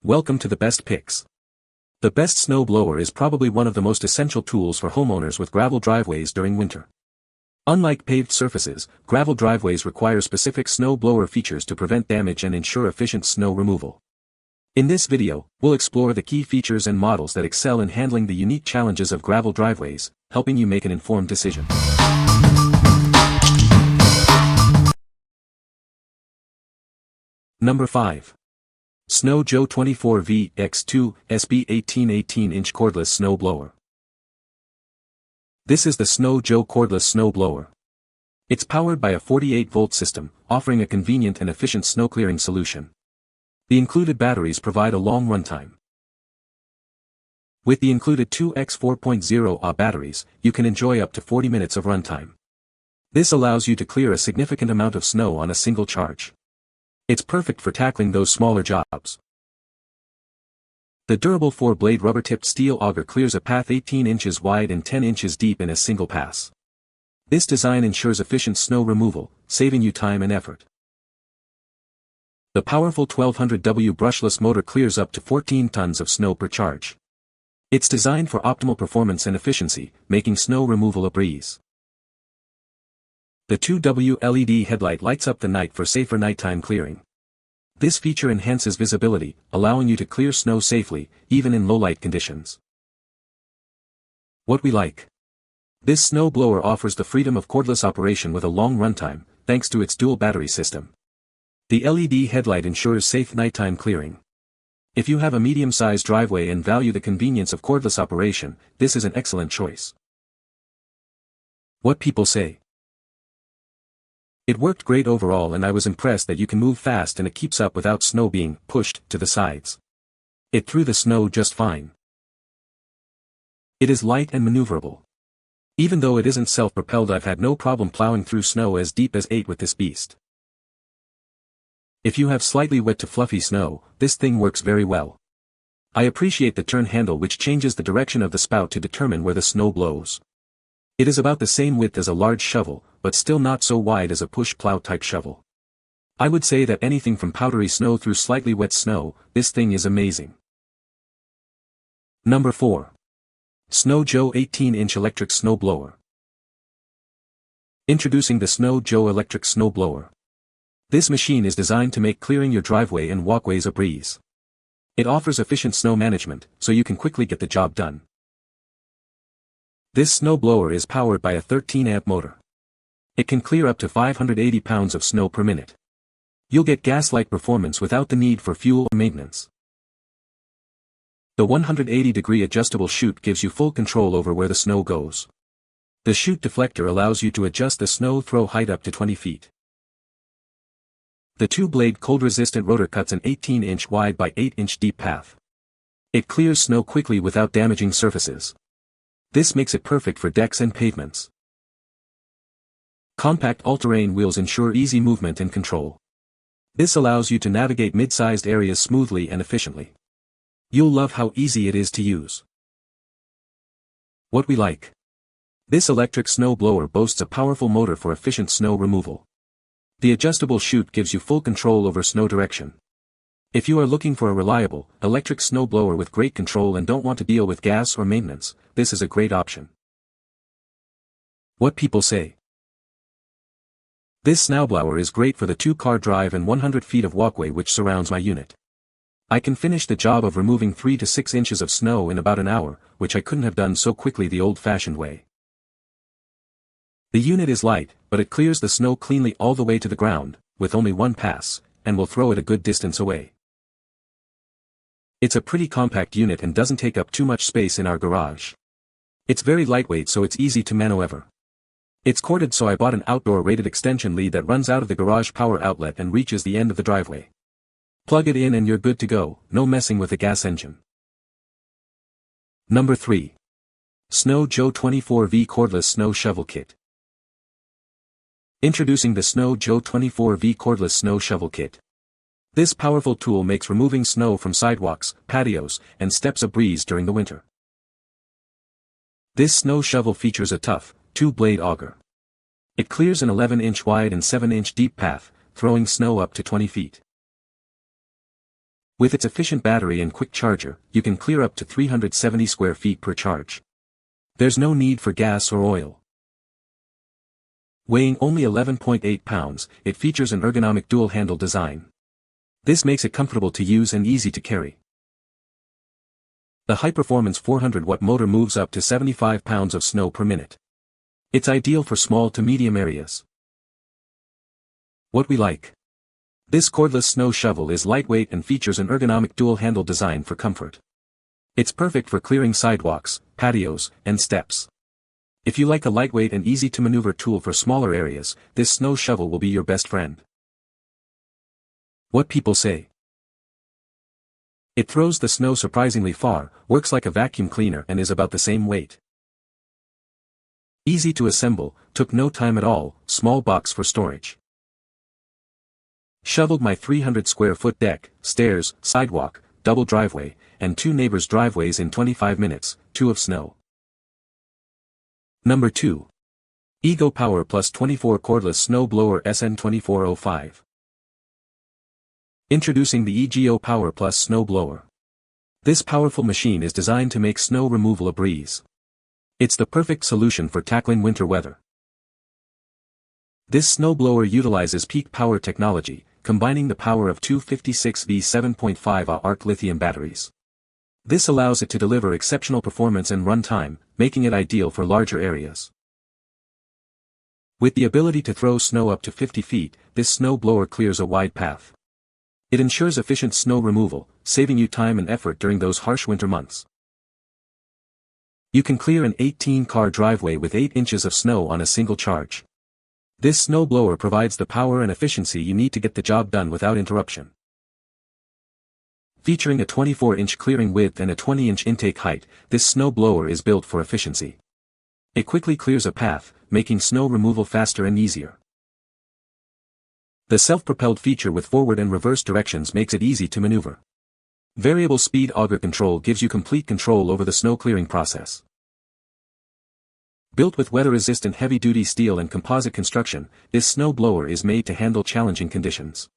Welcome to the Best Picks. The Best Snow Blower is probably one of the most essential tools for homeowners with gravel driveways during winter. Unlike paved surfaces, gravel driveways require specific snow blower features to prevent damage and ensure efficient snow removal. In this video, we'll explore the key features and models that excel in handling the unique challenges of gravel driveways, helping you make an informed decision. Number 5. Snow Joe 24V X2 SB 18-inch Cordless Snow Blower. This is the Snow Joe Cordless Snow Blower. It's powered by a 48-volt system, offering a convenient and efficient snow clearing solution. The included batteries provide a long runtime. With the included 2x 4.0 Ah batteries, you can enjoy up to 40 minutes of runtime. This allows you to clear a significant amount of snow on a single charge. It's perfect for tackling those smaller jobs. The durable 4-blade rubber-tipped steel auger clears a path 18 inches wide and 10 inches deep in a single pass. This design ensures efficient snow removal, saving you time and effort. The powerful 1200W brushless motor clears up to 14 tons of snow per charge. It's designed for optimal performance and efficiency, making snow removal a breeze. The 2W LED headlight lights up the night for safer nighttime clearing. This feature enhances visibility, allowing you to clear snow safely, even in low-light conditions. What we like. This snow blower offers the freedom of cordless operation with a long runtime, thanks to its dual battery system. The LED headlight ensures safe nighttime clearing. If you have a medium-sized driveway and value the convenience of cordless operation, this is an excellent choice. What people say. It worked great overall, and I was impressed that you can move fast and it keeps up without snow being pushed to the sides. It threw the snow just fine. It is light and maneuverable. Even though it isn't self-propelled, I've had no problem plowing through snow as deep as 8 with this beast. If you have slightly wet to fluffy snow, this thing works very well. I appreciate the turn handle, which changes the direction of the spout to determine where the snow blows. It is about the same width as a large shovel, but still not so wide as a push plow type shovel. I would say that anything from powdery snow through slightly wet snow, this thing is amazing. Number 4. Snow Joe 18-inch Electric Snow Blower. Introducing the Snow Joe Electric Snow Blower. This machine is designed to make clearing your driveway and walkways a breeze. It offers efficient snow management, so you can quickly get the job done. This snow blower is powered by a 13-amp motor. It can clear up to 580 pounds of snow per minute. You'll get gas-like performance without the need for fuel or maintenance. The 180-degree adjustable chute gives you full control over where the snow goes. The chute deflector allows you to adjust the snow throw height up to 20 feet. The 2-blade cold-resistant rotor cuts an 18-inch wide by 8-inch deep path. It clears snow quickly without damaging surfaces. This makes it perfect for decks and pavements. Compact all-terrain wheels ensure easy movement and control. This allows you to navigate mid-sized areas smoothly and efficiently. You'll love how easy it is to use. What we like. This electric snow blower boasts a powerful motor for efficient snow removal. The adjustable chute gives you full control over snow direction. If you are looking for a reliable, electric snow blower with great control and don't want to deal with gas or maintenance, this is a great option. What people say. This snowblower is great for the 2-car drive and 100 feet of walkway which surrounds my unit. I can finish the job of removing 3 to 6 inches of snow in about an hour, which I couldn't have done so quickly the old-fashioned way. The unit is light, but it clears the snow cleanly all the way to the ground, with only one pass, and will throw it a good distance away. It's a pretty compact unit and doesn't take up too much space in our garage. It's very lightweight, so it's easy to maneuver. It's corded, so I bought an outdoor rated extension lead that runs out of the garage power outlet and reaches the end of the driveway. Plug it in and you're good to go, no messing with a gas engine. Number 3. Snow Joe 24V Cordless Snow Shovel Kit. Introducing the Snow Joe 24V Cordless Snow Shovel Kit. This powerful tool makes removing snow from sidewalks, patios, and steps a breeze during the winter. This snow shovel features a tough, 2-blade auger. It clears an 11-inch wide and 7-inch deep path, throwing snow up to 20 feet. With its efficient battery and quick charger, you can clear up to 370 square feet per charge. There's no need for gas or oil. Weighing only 11.8 pounds, it features an ergonomic dual-handle design. This makes it comfortable to use and easy to carry. The high-performance 400-watt motor moves up to 75 pounds of snow per minute. It's ideal for small to medium areas. What we like. This cordless snow shovel is lightweight and features an ergonomic dual-handle design for comfort. It's perfect for clearing sidewalks, patios, and steps. If you like a lightweight and easy-to-maneuver tool for smaller areas, this snow shovel will be your best friend. What people say. It throws the snow surprisingly far, works like a vacuum cleaner and is about the same weight. Easy to assemble, took no time at all, small box for storage. Shoveled my 300 square foot deck, stairs, sidewalk, double driveway, and 2 neighbors' driveways in 25 minutes, 2 of snow. Number 2. Ego Power Plus 24 Cordless Snow Blower SN2405. Introducing the EGO Power Plus Snow Blower. This powerful machine is designed to make snow removal a breeze. It's the perfect solution for tackling winter weather. This snowblower utilizes peak power technology, combining the power of two 56V 7.5Ah arc lithium batteries. This allows it to deliver exceptional performance and run time, making it ideal for larger areas. With the ability to throw snow up to 50 feet, this snow blower clears a wide path. It ensures efficient snow removal, saving you time and effort during those harsh winter months. You can clear an 18-car driveway with 8 inches of snow on a single charge. This snow blower provides the power and efficiency you need to get the job done without interruption. Featuring a 24-inch clearing width and a 20-inch intake height, this snow blower is built for efficiency. It quickly clears a path, making snow removal faster and easier. The self-propelled feature with forward and reverse directions makes it easy to maneuver. Variable speed auger control gives you complete control over the snow clearing process. Built with weather-resistant heavy-duty steel and composite construction, this snow blower is made to handle challenging conditions.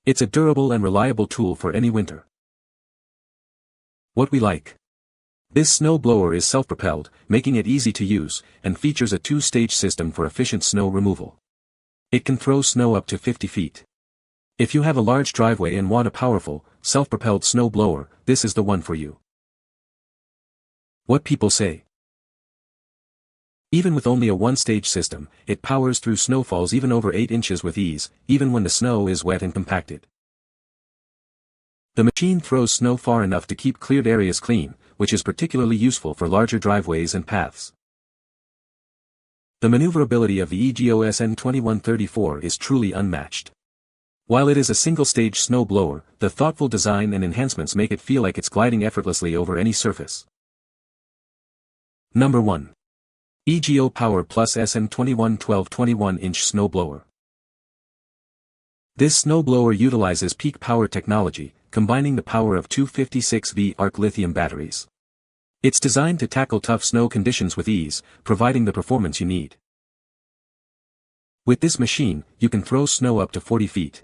It's a durable and reliable tool for any winter. What we like. This snow blower is self-propelled, making it easy to use, and features a 2-stage system for efficient snow removal. It can throw snow up to 50 feet. If you have a large driveway and want a powerful, self-propelled snow blower, this is the one for you. What people say. Even with only a 1-stage system, it powers through snowfalls even over 8 inches with ease, even when the snow is wet and compacted. The machine throws snow far enough to keep cleared areas clean, which is particularly useful for larger driveways and paths. The maneuverability of the EGO SN2134 is truly unmatched. While it is a single-stage snow blower, the thoughtful design and enhancements make it feel like it's gliding effortlessly over any surface. Number 1. EGO Power Plus SN2112 21-inch snow blower. This snow blower utilizes peak power technology, combining the power of two 56V arc lithium batteries. It's designed to tackle tough snow conditions with ease, providing the performance you need. With this machine, you can throw snow up to 40 feet.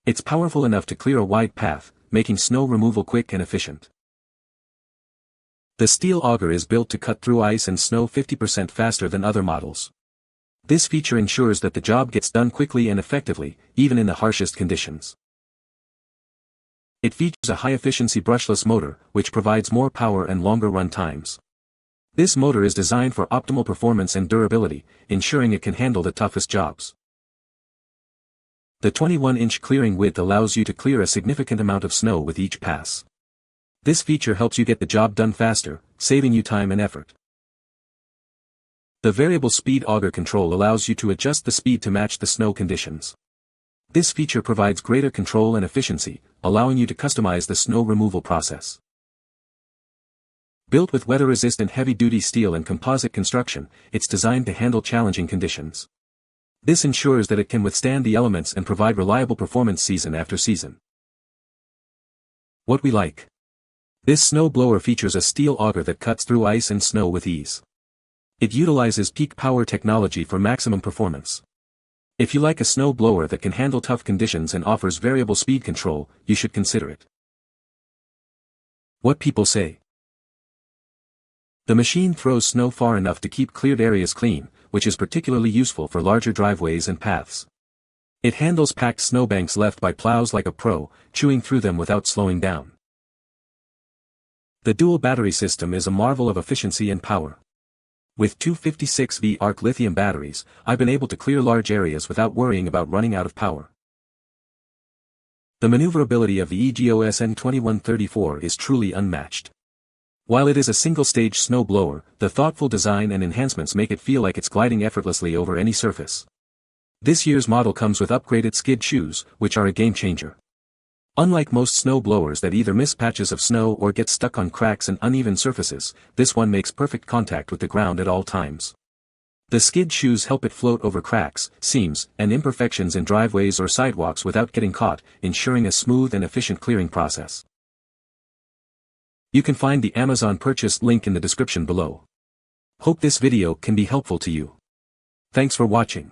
It's powerful enough to clear a wide path, making snow removal quick and efficient. The steel auger is built to cut through ice and snow 50% faster than other models. This feature ensures that the job gets done quickly and effectively, even in the harshest conditions. It features a high-efficiency brushless motor, which provides more power and longer run times. This motor is designed for optimal performance and durability, ensuring it can handle the toughest jobs. The 21-inch clearing width allows you to clear a significant amount of snow with each pass. This feature helps you get the job done faster, saving you time and effort. The variable speed auger control allows you to adjust the speed to match the snow conditions. This feature provides greater control and efficiency, allowing you to customize the snow removal process. Built with weather-resistant heavy-duty steel and composite construction, it's designed to handle challenging conditions. This ensures that it can withstand the elements and provide reliable performance season after season. What we like. This snow blower features a steel auger that cuts through ice and snow with ease. It utilizes peak power technology for maximum performance. If you like a snow blower that can handle tough conditions and offers variable speed control, you should consider it. What people say. The machine throws snow far enough to keep cleared areas clean, which is particularly useful for larger driveways and paths. It handles packed snowbanks left by plows like a pro, chewing through them without slowing down. The dual battery system is a marvel of efficiency and power. With two 56V arc lithium batteries, I've been able to clear large areas without worrying about running out of power. The maneuverability of the EGOS N2134 is truly unmatched. While it is a single-stage snow blower, the thoughtful design and enhancements make it feel like it's gliding effortlessly over any surface. This year's model comes with upgraded skid shoes, which are a game-changer. Unlike most snow blowers that either miss patches of snow or get stuck on cracks and uneven surfaces, this one makes perfect contact with the ground at all times. The skid shoes help it float over cracks, seams, and imperfections in driveways or sidewalks without getting caught, ensuring a smooth and efficient clearing process. You can find the Amazon purchase link in the description below. Hope this video can be helpful to you. Thanks for watching.